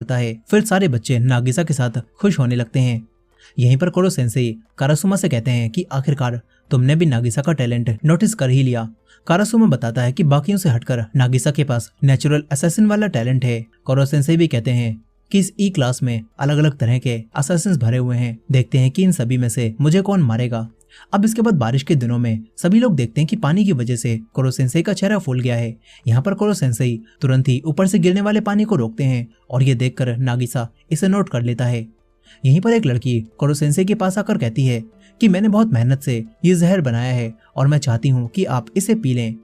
पड़ता है। फिर सारे बच्चे नागिसा के साथ खुश होने लगते हैं। यहीं पर कोरो सेंसेई कारासुमा से कहते हैं कि आखिरकार तुमने भी नागिसा का टैलेंट नोटिस कर ही लिया। कारासुमा बताता है कि बाकियों से हटकर नागिसा के पास नेचुरल असैसिन वाला टैलेंट है। कोरो सेंसेई भी कहते हैं कि इस ई क्लास में अलग अलग तरह के असैसिन्स भरे हुए हैं, देखते हैं कि इन सभी में से मुझे कौन मारेगा। अब इसके बाद बारिश के दिनों में सभी लोग देखते हैं कि पानी की वजह से कोरो सेंसेई का चेहरा फूल गया है। यहाँ पर कोरो सेंसेई तुरंत ही ऊपर से गिरने वाले पानी को रोकते हैं और ये देखकर नागिसा इसे नोट कर लेता है। यहीं पर एक लड़की कोरो सेंसेई के पास आकर कहती है कि मैंने बहुत मेहनत से ये जहर बनाया है और मैं चाहती हूँ कि आप इसे पी लें।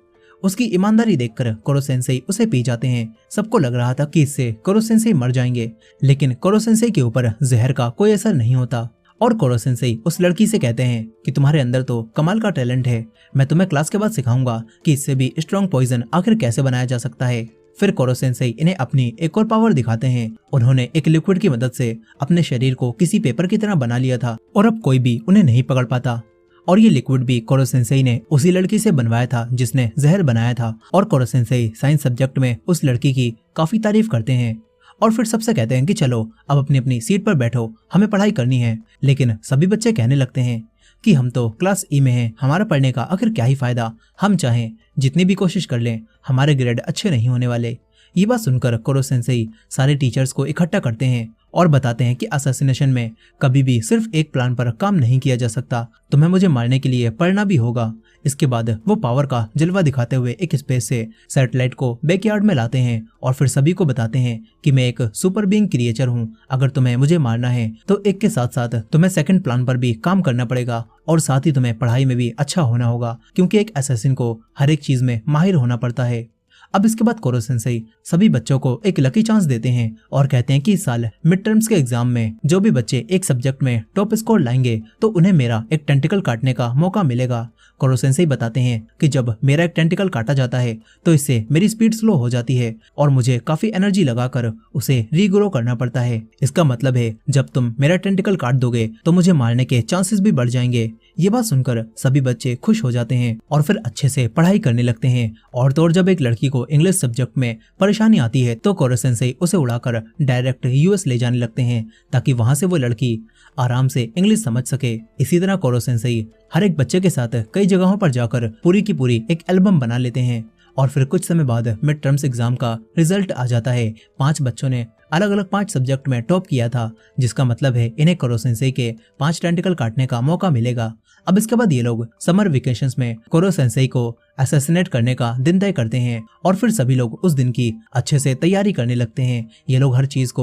उसकी ईमानदारी देखकर कोरो सेंसेई उसे पी जाते हैं। सबको लग रहा था कि इससे कोरो सेंसेई मर जाएंगे, लेकिन कोरो सेंसेई के ऊपर जहर का कोई असर नहीं होता। और कोरो सेंसेई उस लड़की से कहते हैं कि तुम्हारे अंदर तो कमाल का टैलेंट है, मैं तुम्हें क्लास के बाद सिखाऊंगा कि इससे भी स्ट्रॉन्ग पॉइजन आखिर कैसे बनाया जा सकता है। फिर कोरो सेंसेई इन्हें अपनी एक और पावर दिखाते हैं। उन्होंने एक लिक्विड की मदद से अपने शरीर को किसी पेपर की तरह बना लिया था और अब कोई भी उन्हें नहीं पकड़ पाता। और ये लिक्विड भी कोरो सेंसेई ने उसी लड़की से बनवाया था जिसने जहर बनाया था। और कोरो सेंसेई साइंस सब्जेक्ट में उस लड़की की काफी तारीफ करते हैं और फिर सबसे कहते हैं कि चलो अब अपनी अपनी सीट पर बैठो, हमें पढ़ाई करनी है। लेकिन सभी बच्चे कहने लगते हैं कि हम तो क्लास ई में हैं, हमारा पढ़ने का आखिर क्या ही फायदा, हम चाहें जितनी भी कोशिश कर लें हमारे ग्रेड अच्छे नहीं होने वाले। ये बात सुनकर कोरो सेंसेई सारे टीचर्स को इकट्ठा करते हैं और बताते हैं कि असैसिनेशन में कभी भी सिर्फ एक प्लान पर काम नहीं किया जा सकता, तुम्हें मुझे मारने के लिए पढ़ना भी होगा। इसके बाद वो पावर का जलवा दिखाते हुए एक स्पेस से सैटेलाइट को बैकयार्ड में लाते हैं और फिर सभी को बताते हैं कि मैं एक सुपर बीइंग क्रिएचर हूँ, अगर तुम्हें मुझे मारना है तो एक के साथ साथ तुम्हें सेकंड प्लान पर भी काम करना पड़ेगा और साथ ही तुम्हें पढ़ाई में भी अच्छा होना होगा, क्योंकि एक असैसिन को हर एक चीज में माहिर होना पड़ता है। अब इसके बाद कोरो सेंसेई सभी बच्चों को एक लकी चांस देते हैं और कहते हैं कि इस साल मिड टर्म्स के एग्जाम में जो भी बच्चे एक सब्जेक्ट में टॉप स्कोर लाएंगे तो उन्हें मेरा एक टेंटिकल काटने का मौका मिलेगा। कोरो सेंसेई बताते हैं कि जब मेरा एक टेंटिकल काटा जाता है तो इससे मेरी स्पीड स्लो हो जाती है और मुझे काफी एनर्जी लगाकर उसे रीग्रो करना पड़ता है। इसका मतलब है जब तुम मेरा टेंटिकल काट दोगे तो मुझे मारने के चांसेस भी बढ़ जाएंगे। ये बात सुनकर सभी बच्चे खुश हो जाते हैं और फिर अच्छे से पढ़ाई करने लगते हैं। और तो और जब एक लड़की को इंग्लिश सब्जेक्ट में परेशानी आती है तो कोरो सेंसेई उसे उड़ाकर डायरेक्ट यूएस ले जाने लगते हैं ताकि वहां से वो लड़की आराम से इंग्लिश समझ सके। इसी तरह कोरो सेंसेई हर एक बच्चे के साथ कई जगहों पर जाकर पूरी की पूरी एक एल्बम बना लेते हैं। और फिर कुछ समय बाद मिड टर्म्स एग्जाम का रिजल्ट आ जाता है। 5 बच्चों ने अलग अलग 5 सब्जेक्ट में टॉप किया था, जिसका मतलब है इन्हें कोरो सेंसेई के 5 टेंटिकल काटने का मौका मिलेगा। अब इसके बाद ये लोग समर वेकेशंस में कोरो सेंसेई को असैसिनेट करने का दिन तय करते हैं और फिर सभी लोग उस दिन की अच्छे से तैयारी करने लगते हैं। ये लोग हर चीज को